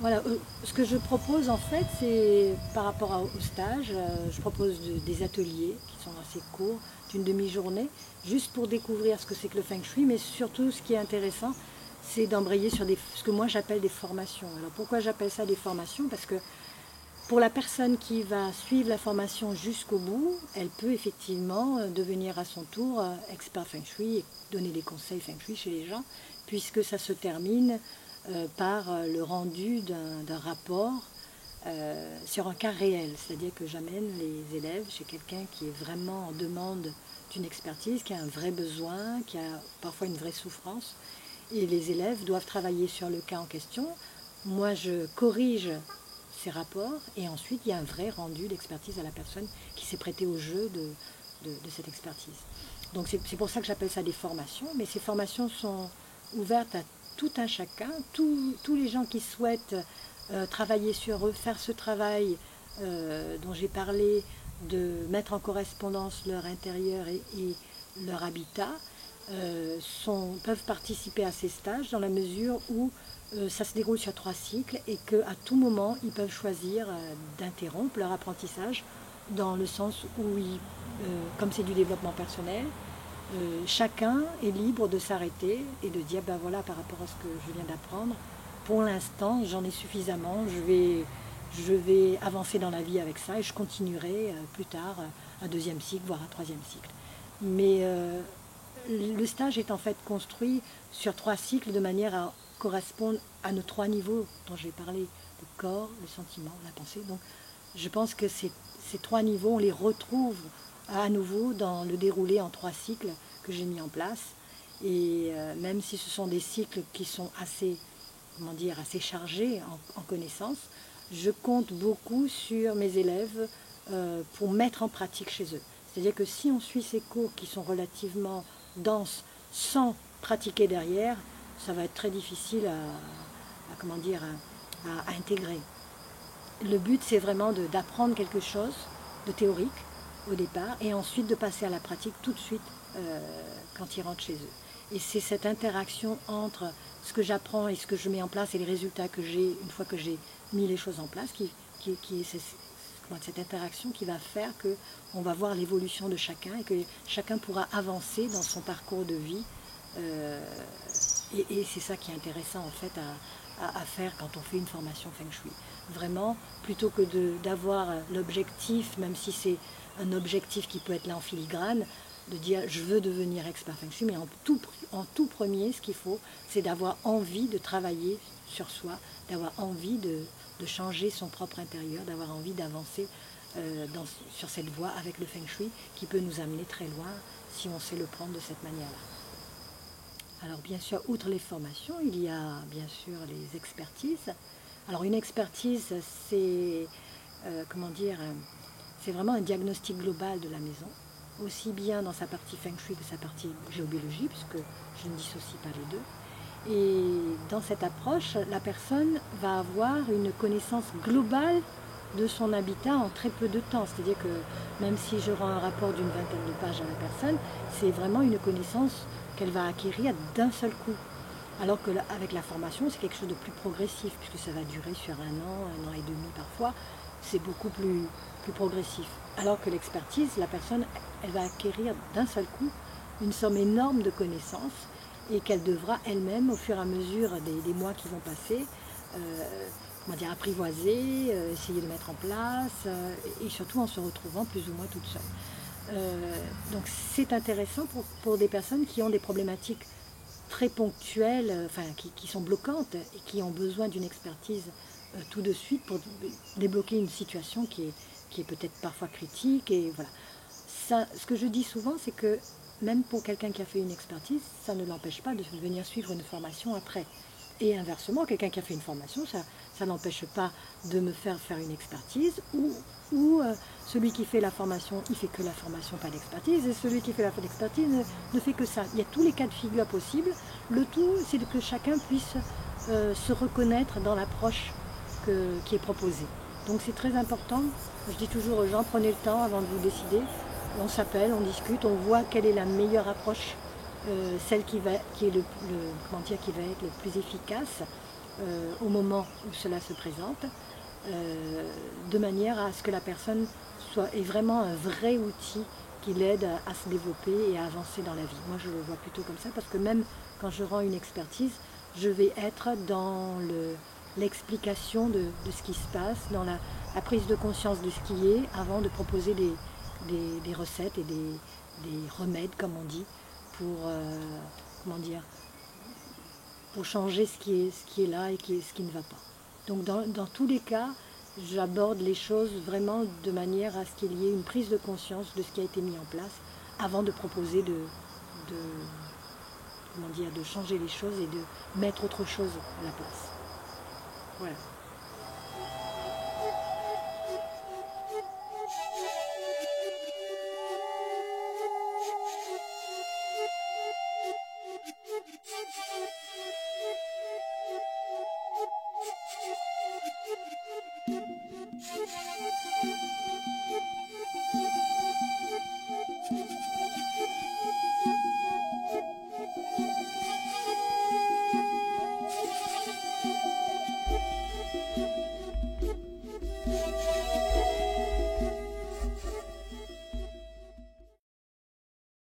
Voilà, ce que je propose en fait, c'est par rapport au stage, je propose des ateliers qui sont assez courts, d'une demi-journée, juste pour découvrir ce que c'est que le Feng Shui, mais surtout ce qui est intéressant, c'est d'embrayer sur ce que moi j'appelle des formations. Alors pourquoi j'appelle ça des formations? Parce que pour la personne qui va suivre la formation jusqu'au bout, elle peut effectivement devenir à son tour expert Feng Shui et donner des conseils Feng Shui chez les gens, puisque ça se termine par le rendu d'un rapport sur un cas réel. C'est-à-dire que j'amène les élèves chez quelqu'un qui est vraiment en demande d'une expertise, qui a un vrai besoin, qui a parfois une vraie souffrance. Et les élèves doivent travailler sur le cas en question. Moi, je corrige ces rapports et ensuite il y a un vrai rendu d'expertise à la personne qui s'est prêtée au jeu de cette expertise. Donc c'est pour ça que j'appelle ça des formations, mais ces formations sont ouvertes à tout un chacun, tous les gens qui souhaitent travailler sur eux, faire ce travail dont j'ai parlé, de mettre en correspondance leur intérieur et leur habitat, peuvent participer à ces stages dans la mesure où ça se déroule sur 3 cycles et qu'à tout moment, ils peuvent choisir d'interrompre leur apprentissage dans le sens où, comme c'est du développement personnel, chacun est libre de s'arrêter et de dire, ben voilà, par rapport à ce que je viens d'apprendre, pour l'instant, j'en ai suffisamment, je vais avancer dans la vie avec ça et je continuerai plus tard un deuxième cycle, voire un troisième cycle. Mais le stage est en fait construit sur 3 cycles de manière à correspondre à nos 3 niveaux dont j'ai parlé, le corps, le sentiment, la pensée. Donc je pense que ces 3 niveaux, on les retrouve à nouveau dans le déroulé en 3 cycles que j'ai mis en place. Et même si ce sont des cycles qui sont assez, comment dire, assez chargés en connaissances, je compte beaucoup sur mes élèves pour mettre en pratique chez eux. C'est-à-dire que si on suit ces cours qui sont relativement denses sans pratiquer derrière, ça va être très difficile comment dire, à intégrer. Le but, c'est vraiment d'apprendre quelque chose de théorique au départ et ensuite de passer à la pratique tout de suite quand ils rentrent chez eux. Et c'est cette interaction entre ce que j'apprends et ce que je mets en place et les résultats que j'ai une fois que j'ai mis les choses en place qui est cette interaction qui va faire qu'on va voir l'évolution de chacun et que chacun pourra avancer dans son parcours de vie. Et c'est ça qui est intéressant en fait à faire quand on fait une formation Feng Shui. Vraiment, plutôt que d'avoir l'objectif, même si c'est un objectif qui peut être là en filigrane, de dire je veux devenir expert Feng Shui, mais en tout premier, ce qu'il faut, c'est d'avoir envie de travailler sur soi, d'avoir envie de changer son propre intérieur, d'avoir envie d'avancer sur cette voie avec le Feng Shui qui peut nous amener très loin si on sait le prendre de cette manière-là. Alors bien sûr, outre les formations, il y a bien sûr les expertises. Alors une expertise, c'est comment dire, c'est vraiment un diagnostic global de la maison, aussi bien dans sa partie Feng Shui que sa partie géobiologie, puisque je ne dissocie pas les deux. Et dans cette approche, la personne va avoir une connaissance globale de son habitat en très peu de temps. C'est-à-dire que même si je rends un rapport d'une vingtaine de pages à la personne, c'est vraiment une connaissance qu'elle va acquérir d'un seul coup. Alors qu'avec la formation, c'est quelque chose de plus progressif, puisque ça va durer sur un an et demi parfois. C'est beaucoup plus progressif. Alors que l'expertise, la personne, elle va acquérir d'un seul coup une somme énorme de connaissances et qu'elle devra elle-même, au fur et à mesure des mois qui vont passer, comment dire, apprivoiser, essayer de mettre en place, et surtout en se retrouvant plus ou moins toute seule. Donc c'est intéressant pour des personnes qui ont des problématiques très ponctuelles, enfin qui sont bloquantes et qui ont besoin d'une expertise tout de suite pour débloquer une situation qui est peut-être parfois critique. Et voilà. Ça, ce que je dis souvent, c'est que même pour quelqu'un qui a fait une expertise, ça ne l'empêche pas de venir suivre une formation après. Et inversement, quelqu'un qui a fait une formation, ça n'empêche pas de me faire une expertise ou celui qui fait la formation, il fait que la formation, pas l'expertise, et celui qui fait l'expertise ne fait que ça. Il y a tous les cas de figure possibles. Le tout, c'est que chacun puisse se reconnaître dans l'approche qui est proposée. Donc c'est très important. Je dis toujours aux gens, prenez le temps avant de vous décider. On s'appelle, on discute, on voit quelle est la meilleure approche, celle qui va être le plus efficace au moment où cela se présente, de manière à ce que la personne ait vraiment un vrai outil qui l'aide à se développer et à avancer dans la vie. Moi, je le vois plutôt comme ça, parce que même quand je rends une expertise, je vais être dans l'explication de ce qui se passe, dans la prise de conscience de ce qui est, avant de proposer des recettes et des remèdes, comme on dit, pour, comment dire, pour changer ce qui est là et ce qui ne va pas. Donc dans tous les cas, j'aborde les choses vraiment de manière à ce qu'il y ait une prise de conscience de ce qui a été mis en place avant de proposer comment dire, de changer les choses et de mettre autre chose à la place. Voilà.